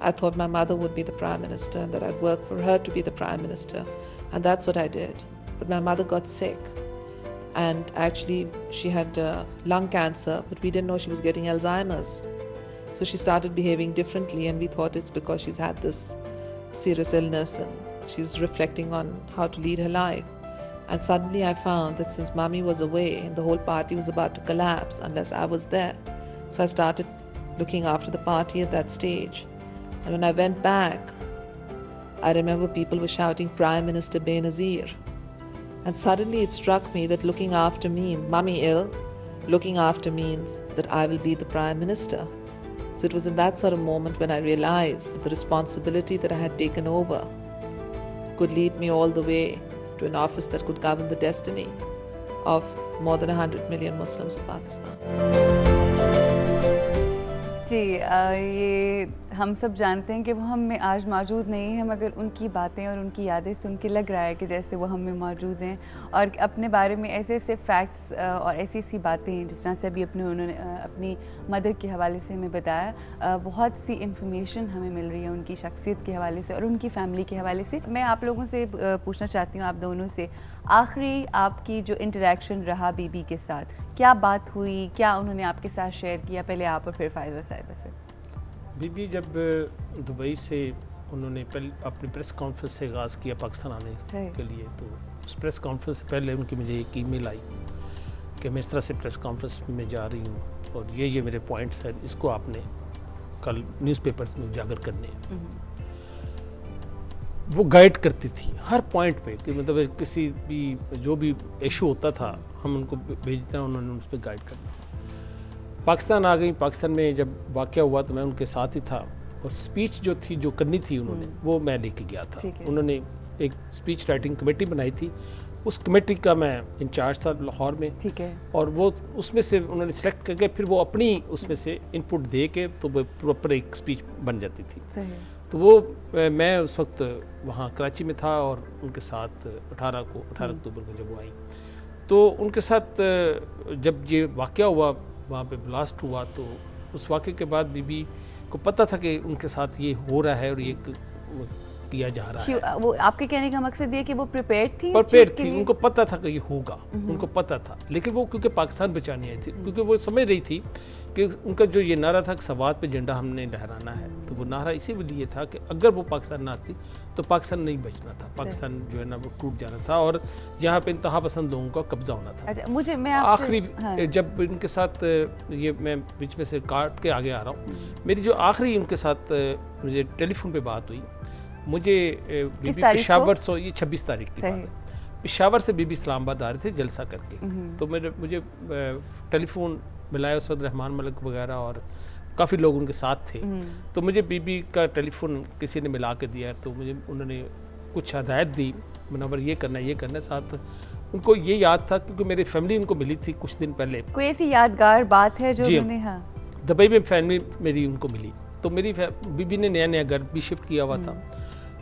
I thought my mother would be the Prime Minister and that I'd work for her to be the Prime Minister. And that's what I did. But my mother got sick. And actually, she had lung cancer, but we didn't know she was getting Alzheimer's. So she started behaving differently, and we thought it's because she's had this serious illness and she's reflecting on how to lead her life. And suddenly I found that since Mummy was away, the whole party was about to collapse unless I was there. So I started looking after the party at that stage. And when I went back, I remember people were shouting Prime Minister Benazir. And suddenly it struck me that looking after means, Mummy ill, looking after means that I will be the Prime Minister. So it was in that sort of moment when I realized that the responsibility that I had taken over could lead me all the way to an office that could govern the destiny of more than 100 million Muslims of Pakistan. جی یہ ہم سب جانتے ہیں کہ وہ ہم میں آج موجود نہیں ہیں، مگر ان کی باتیں اور ان کی یادیں سن کے لگ رہا ہے کہ جیسے وہ ہم میں موجود ہیں، اور اپنے بارے میں ایسے ایسے فیکٹس اور ایسی ایسی باتیں جس طرح سے ابھی انہوں نے اپنی مدر کے حوالے سے ہمیں بتایا، بہت سی انفارمیشن ہمیں مل رہی ہے ان کی شخصیت کے حوالے سے اور ان کی فیملی کے حوالے سے. میں آپ لوگوں سے پوچھنا چاہتی ہوں، آپ دونوں سے، آخری آپ کی جو انٹریکشن رہا بی بی کے ساتھ، کیا بات ہوئی، کیا انہوں نے آپ کے ساتھ شیئر کیا؟ پہلے آپ اور پھر فائزہ صاحبہ سے. بی بی جب دبئی سے انہوں نے اپنی پریس کانفرنس سے آغاز کیا پاکستان آنے کے لیے، تو اس پریس کانفرنس سے پہلے ان کی مجھے ایک ای میل آئی کہ میں اس طرح سے پریس کانفرنس میں جا رہی ہوں اور یہ میرے پوائنٹس ہیں، اس کو آپ نے کل نیوز پیپرز میں اجاگر کرنے ہیں. وہ گائیڈ کرتی تھی ہر پوائنٹ پہ کہ مطلب کسی بھی جو بھی ایشو ہوتا تھا ہم ان کو بھیجتے ہیں، انہوں نے اس پہ گائیڈ کرنا. پاکستان آ گئی. پاکستان میں جب واقعہ ہوا تو میں ان کے ساتھ ہی تھا، اور سپیچ جو تھی جو کرنی تھی انہوں نے وہ میں لے کے گیا تھا. انہوں نے ایک سپیچ رائٹنگ کمیٹی بنائی تھی، اس کمیٹی کا میں انچارج تھا لاہور میں، اور وہ اس میں سے انہوں نے سلیکٹ کر کے پھر وہ اپنی اس میں سے انپٹ دے کے تو وہ پراپر ایک سپیچ بن جاتی تھی. تو وہ میں اس وقت وہاں کراچی میں تھا اور ان کے ساتھ 18 اکتوبر کو جب وہ آئی تو ان کے ساتھ جب یہ واقعہ ہوا، وہاں پہ بلاسٹ ہوا، تو اس واقعے کے بعد بی بی کو پتہ تھا کہ ان کے ساتھ یہ ہو رہا ہے اور یہ کیا جا رہا ہے. وہ آپ کے کہنے کا مقصد یہ کہ وہ پریپیئرڈ تھی، ان کو پتہ تھا کہ یہ ہوگا، ان کو پتہ تھا، لیکن وہ کیونکہ پاکستان بچانے آئی تھی، کیونکہ وہ سمجھ رہی تھی کہ ان کا جو یہ نعرہ تھا کہ سوات پہ جھنڈا ہم نے لہرانا ہے، تو وہ نعرہ اسی لیے تھا کہ اگر وہ پاکستان نہ آتی تو پاکستان نہیں بچنا تھا، پاکستان جو ہے نا وہ ٹوٹ جانا تھا اور یہاں پہ انتہا پسند لوگوں کا قبضہ ہونا تھا. آخری جب ان کے ساتھ یہ میں بیچ میں سے کاٹ کے آگے آ رہا ہوں، میری جو آخری ان کے ساتھ مجھے ٹیلی فون پہ بات ہوئی، مجھے بی بی پشاور سے، یہ 26 تاریخ کی بات ہے، پشاور سے بی بی اسلام آباد آ رہے تھے جلسہ کر کے، تو مجھے ٹیلی فون ملایا اسد رحمان ملک وغیرہ اور کافی لوگ ان کے ساتھ تھے. تو مجھے بی بی کا ٹیلی فون کسی نے ملا کے دیا، تو مجھے انہوں نے کچھ ہدایت دی، منور یہ کرنا ہے یہ کرنا ہے. ساتھ ان کو یہ یاد تھا کیونکہ میری فیملی ان کو ملی تھی کچھ دن پہلے. کوئی ایسی یادگار بات ہے جو انہوں نے؟ ہاں، دبئی میں فیملی میری ان کو ملی، تو میری بی بی نے نیا گھر بھی شفٹ کیا ہوا تھا،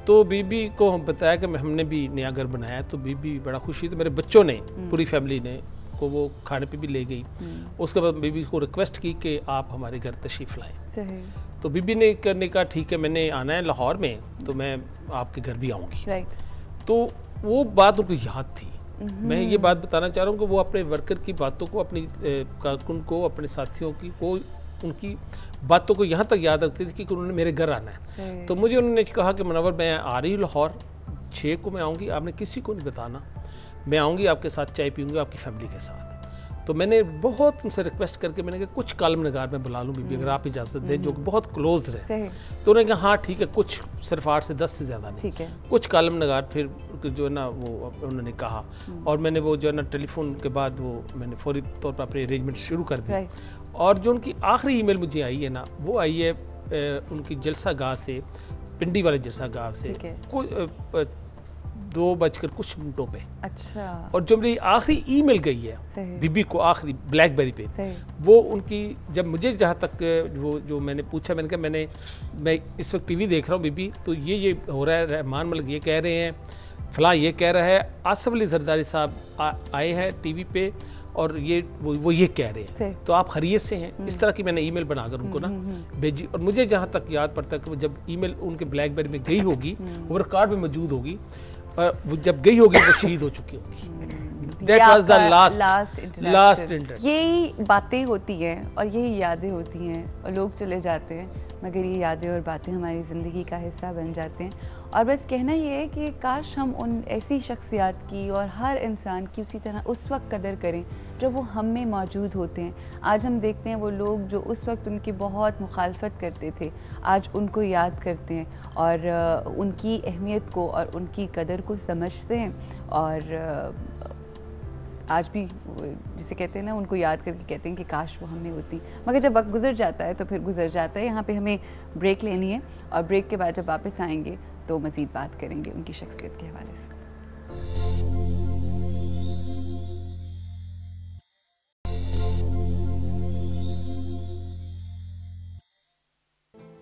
تو بی بی کو بتایا کہ ہم نے بھی نیا گھر بنایا، تو بی بی بڑا خوشی، تو میرے بچوں نے پوری فیملی نے کو وہ کھانے پہ بھی لے گئی. اس کے بعد بی بی کو ریکویسٹ کی کہ آپ ہمارے گھر تشریف لائیں. تو بی بی نے کہا ٹھیک ہے میں نے آنا ہے لاہور میں، تو میں آپ کے گھر بھی آؤں گی. تو وہ بات ان کو یاد تھی. میں یہ بات بتانا چاہ رہا ہوں کہ وہ اپنے ورکر کی باتوں کو، اپنی کارکن کو، اپنے ساتھیوں کی کو، ان کی باتوں کو یہاں تک یاد رکھتے تھے کہ انہوں نے میرے گھر آنا ہے. تو مجھے انہوں نے کہا کہ منور میں آ رہی ہوں لاہور 6 کو میں آؤں گی، آپ نے کسی کو نہیں بتانا، میں آؤں گی آپ کے ساتھ چائے پیوں گی آپ کی فیملی کے ساتھ. تو میں نے بہت ان سے ریکویسٹ کر کے میں نے کہا کچھ کالم نگار میں بلا لوں بی بی اگر آپ اجازت دیں، جو کہ بہت کلوز رہے. تو انہوں نے کہا ہاں ٹھیک ہے، کچھ صرف 8 سے 10 سے زیادہ نہیں، کچھ کالم نگار پھر جو ہے نا وہ انہوں نے کہا، اور میں نے وہ جو ہے نا ٹیلی فون کے بعد وہ میں نے فوری طور پر اپنے ارینجمنٹ شروع کر دی. اور جو ان کی آخری ای میل مجھے آئی ہے نا، وہ آئی ہے ان کی جلسہ گاہ سے، پنڈی والے جلسہ گاہ سے 2:00 پہ. اچھا. اور جو میری آخری ای میل گئی ہے بی بی کو آخری بلیک بیری پہ، وہ ان کی جب مجھے جہاں تک وہ جو میں نے پوچھا، میں نے کہا میں اس وقت ٹی وی دیکھ رہا ہوں بی بی، تو یہ ہو رہا ہے، رحمان ملک یہ کہہ رہے ہیں فلاں یہ کہہ رہا ہے، آصف علی زرداری صاحب آئے ہیں ٹی وی پہ اور وہ یہ کہہ رہے ہیں، تو آپ خیریت سے ہیں؟ اس طرح کی میں نے ای میل بنا کر ان کو نا بھیجی، اور مجھے جہاں تک یاد پڑتا ہے کہ جب ای میل ان کے بلیک بیری میں گئی ہوگی، وہ ریکارڈ میں موجود ہوگی، اور جب گئی ہوگی وہ شہید ہو چکی ہوگی. That was the last interaction. یہی باتیں ہوتی ہیں اور یہی یادیں ہوتی ہیں، اور لوگ چلے جاتے ہیں مگر یہ یادیں اور باتیں ہماری زندگی کا حصہ بن جاتے ہیں. اور بس کہنا یہ ہے کہ کاش ہم ان ایسی شخصیات کی اور ہر انسان کی اسی طرح اس وقت قدر کریں جب وہ ہم میں موجود ہوتے ہیں. آج ہم دیکھتے ہیں وہ لوگ جو اس وقت ان کی بہت مخالفت کرتے تھے، آج ان کو یاد کرتے ہیں اور ان کی اہمیت کو اور ان کی قدر کو سمجھتے ہیں، اور آج بھی جسے کہتے ہیں نا ان کو یاد کر کے کہتے ہیں کہ کاش وہ ہم میں ہوتی. مگر جب وقت گزر جاتا ہے تو پھر گزر جاتا ہے. یہاں پہ ہمیں بریک لینی ہے، اور بریک کے بعد جب واپس آئیں گے تو مزید بات کریں گے ان کی شخصیت کے حوالے سے.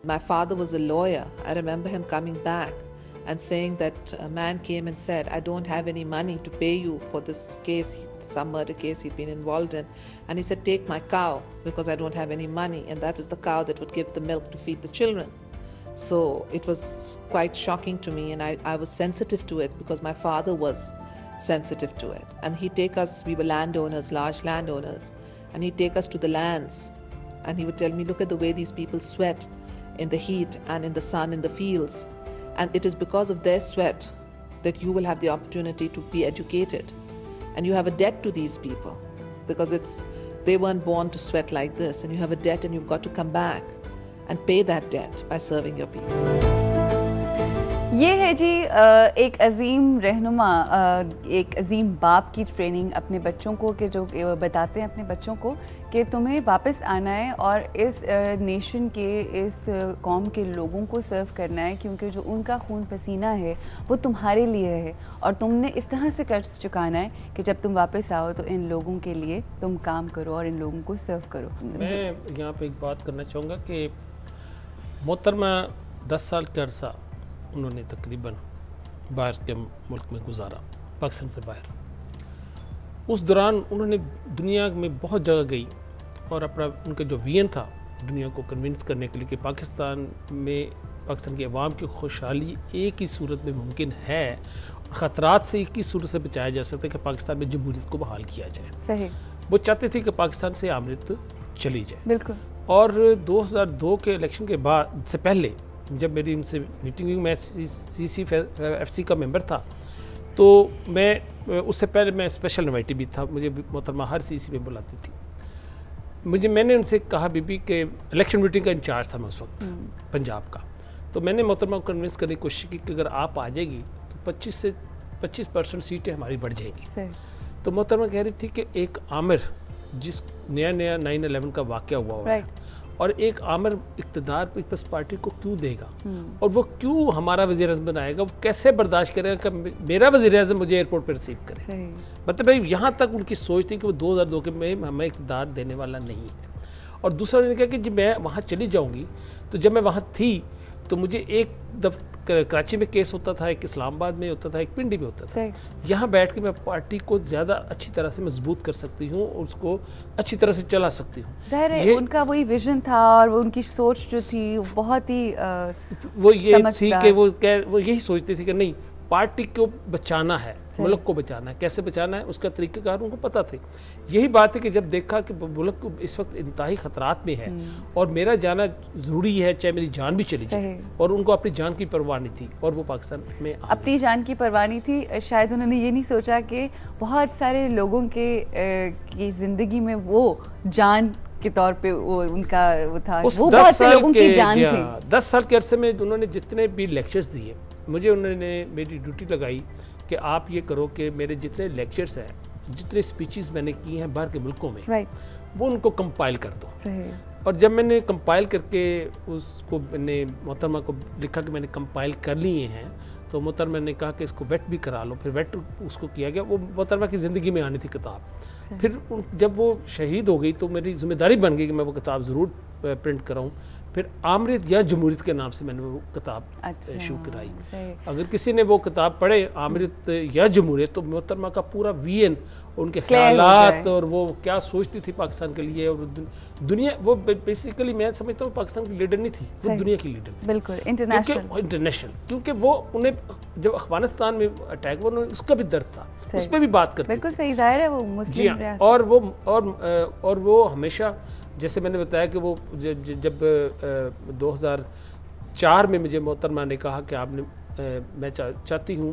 My father was a lawyer. I remember him coming back and saying that a man came and said, I don't have any money to pay you for this case, some murder case he'd been involved in. And he said, take my cow because I don't have any money. And that was the cow that would give the milk to feed the children. So it was quite shocking to me, and I was sensitive to it because my father was sensitive to it. And he'd take us, we were landowners, large landowners, and he'd take us to the lands. And he would tell me, look at the way these people sweat in the heat and in the sun in the fields. And it is because of their sweat that you will have the opportunity to be educated. And you have a debt to these people because they weren't born to sweat like this. And you have a debt, and you've got to come back and pay that debt by serving your people. یہ ہے جی ایک عظیم رہنما، ایک عظیم باپ کی training اپنے بچوں کو، کہ جو بتاتے ہیں اپنے بچوں کو کہ تمہیں واپس آنا ہے اور اس نیشن کے، اس قوم کے لوگوں کو سرو کرنا ہے، کیونکہ جو ان کا خون پسینہ ہے وہ تمہارے لیے ہے، اور تم نے اس طرح سے قرض چکانا ہے کہ جب تم واپس آؤ تو ان لوگوں کے لیے تم کام کرو اور ان لوگوں کو سرو کرو. میں یہاں پہ ایک بات کرنا چاہوں گا کہ محترمہ 10 سال کا عرصہ انہوں نے تقریباً باہر کے ملک میں گزارا، پاکستان سے باہر. اس دوران انہوں نے دنیا میں بہت جگہ گئی اور اپنا ان کا جو ویژن تھا دنیا کو کنونس کرنے کے لیے کہ پاکستان میں، پاکستان کی عوام کی خوشحالی ایک ہی صورت میں ممکن ہے اور خطرات سے ایک ہی صورت سے بچایا جا سکتا ہے کہ پاکستان میں جمہوریت کو بحال کیا جائے. صحیح. وہ چاہتے تھے کہ پاکستان سے آمریت چلی جائے. بالکل. اور 2002 کے الیکشن کے بعد سے پہلے جب میری ان سے میٹنگ ہوئی، میں CC کا ممبر تھا، تو میں اس سے پہلے میں اسپیشل انوائٹی بھی تھا، مجھے محترمہ ہر CC میں بلاتی تھی. میں نے ان سے کہا بی بی کہ الیکشن میٹنگ کا انچارج تھا میں اس وقت پنجاب کا، تو میں نے محترمہ کو کنونس کرنے کی کوشش کی کہ اگر آپ آ جائے گی تو 25% سیٹیں ہماری بڑھ جائیں گی. تو محترمہ کہہ رہی تھی کہ ایک عامر جس نیا 9/11 کا واقعہ ہوا ہے، اور ایک عامر اقتدار پیپلز پارٹی کو کیوں دے گا، اور وہ کیوں ہمارا وزیر اعظم بنائے گا، وہ کیسے برداشت کرے گا کہ میرا وزیر اعظم مجھے ایئرپورٹ پہ ریسیو کرے. مطلب بھائی یہاں تک ان کی سوچ تھی کہ وہ 2002 کے میں ہمیں اقتدار دینے والا نہیں ہے. اور دوسرا انہوں نے کہا کہ جب میں وہاں چلی جاؤں گی تو جب میں وہاں تھی تو مجھے ایک کراچی میں کیس ہوتا تھا، ایک اسلام آباد میں ہوتا تھا، ایک پنڈی میں ہوتا تھا. یہاں بیٹھ کے میں پارٹی کو زیادہ اچھی طرح سے مضبوط کر سکتی ہوں اور اس کو اچھی طرح سے چلا سکتی ہوں. ظاہر ہے ان کا وہی ویژن تھا اور ان کی سوچ جو تھی بہت ہی وہ یہ تھی کہ وہ یہی سوچتی تھی کہ نہیں، پارٹی کو بچانا ہے، ملک کو بچانا ہے. کیسے بچانا ہے اس کا طریقہ کار ان کو پتہ تھے. یہی بات ہے کہ جب دیکھا کہ ملک اس وقت انتہائی خطرات میں ہے اور میرا جانا ضروری ہے چاہے میری جان بھی چلی جائے، اور ان کو اپنی جان کی پرواہ نہیں تھی اور وہ پاکستان میں اپنی جان کی پرواہ نہیں تھی. شاید انہوں نے یہ نہیں سوچا کہ بہت سارے لوگوں کی زندگی میں وہ جان کے طور پہ وہ ان کا وہ تھا، وہ بہت سے لوگوں کی جان تھی. 10 سال کے عرصے میں انہوں نے جتنے بھی لیکچرز دیے، مجھے انہوں نے میری ڈیوٹی لگائی کہ آپ یہ کرو کہ میرے جتنے لیکچرز ہیں، جتنے سپیچز میں نے کی ہیں باہر کے ملکوں میں، وہ ان کو کمپائل کر دو. اور جب میں نے کمپائل کر کے اس کو میں نے محترمہ کو لکھا کہ میں نے کمپائل کر لیے ہیں، تو محترمہ نے کہا کہ اس کو ویٹ بھی کرا لو. پھر ویٹ اس کو کیا گیا. وہ محترمہ کی زندگی میں آنی تھی کتاب. پھر جب وہ شہید ہو گئی تو میری ذمہ داری بن گئی کہ میں وہ کتاب ضرور پرنٹ کراؤں. پھر آمریت یا جمہوریت کے نام سے میں نے وہ کتاب ایشو کرائی. اگر کسی نے وہ کتاب پڑھے آمریت یا جمہوریت تو محترمہ کا پورا وین، ان کے خیالات اور وہ کیا سوچتی تھی پاکستان کے لیے، اور دنیا، وہ بیسیکلی میں سمجھتا ہوں پاکستان کی لیڈر نہیں تھی، وہ دنیا کی لیڈر تھی. بالکل انٹرنیشنل، کیونکہ وہ انہیں جب افغانستان میں اٹیک ہوا اس کا بھی درد تھا، اس پہ بھی بات کرتے. بالکل صحیح، ظاہر ہے وہ مسلم ریاست. اور وہ ہمیشہ، جیسے میں نے بتایا کہ وہ جب 2004 میں مجھے محترمہ نے کہا کہ آپ نے میں چاہتی ہوں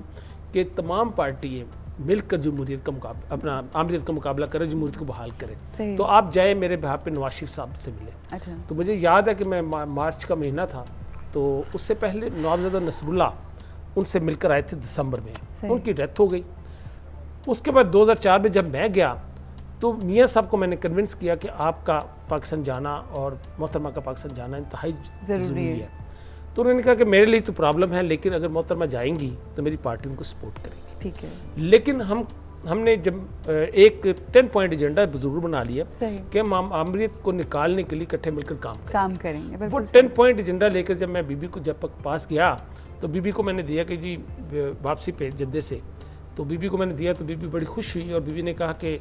کہ تمام پارٹییں مل کر جمہوریت کا مقابلہ، اپنا آمریت کا مقابلہ کریں، جمہوریت کو بحال کریں، تو آپ جائیں میرے بہاپ پہ نواز شریف صاحب سے ملیں. تو مجھے یاد ہے کہ میں مارچ کا مہینہ تھا، تو اس سے پہلے نوابزادہ نصر اللہ ان سے مل کر آئے تھے دسمبر میں، ان کی ڈیتھ ہو گئی. اس کے بعد 2004 میں جب میں گیا تو میاں صاحب کو میں نے کنونس کیا کہ آپ کا پاکستان جانا اور محترمہ کا پاکستان جانا انتہائی ضروری ہے. تو انہوں نے کہا کہ میرے لیے تو پرابلم ہے، لیکن اگر محترمہ جائیں گی تو میری پارٹی ان کو سپورٹ کرے گی. ٹھیک ہے. لیکن ہم نے جب ایک 10 پوائنٹ ایجنڈا ضرور بنا لیا کہ ہم آمریت کو نکالنے کے لیے اکٹھے مل کر کام کریں گے. وہ 10 پوائنٹ ایجنڈا لے کر جب میں بی بی کو جب پاس گیا تو بی بی کو میں نے دیا کہ جی واپسی پہ جدے سے، تو بی بی کو میں نے دیا تو بی بی بڑی خوش ہوئی، اور بی بی نے کہا کہ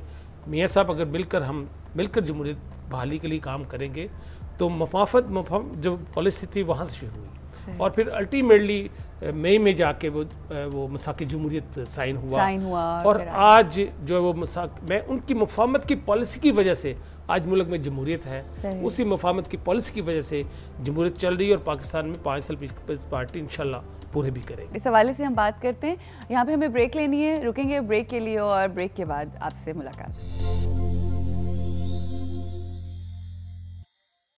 میاں صاحب اگر ہم مل کر جمہوریت بحالی کے لیے کام کریں گے تو مفافت جو پالیسی تھی وہاں سے شروع ہوئی، اور پھر الٹیمیٹلی مئی میں جا کے وہ مساق جمہوریت سائن ہوا. اور آج جو وہ میں ان کی مفاہمت کی پالیسی کی وجہ سے آج ملک میں جمہوریت ہے، اسی مفاہمت کی پالیسی کی وجہ سے جمہوریت چل رہی ہے، اور پاکستان میں 5 سال پیپلز پارٹی انشاءاللہ پورے بھی کرے گی. اس حوالے سے ہم بات کرتے ہیں. یہاں پہ ہمیں بریک لینی ہے، رکیں گے بریک کے لیے، اور بریک کے بعد آپ سے ملاقات.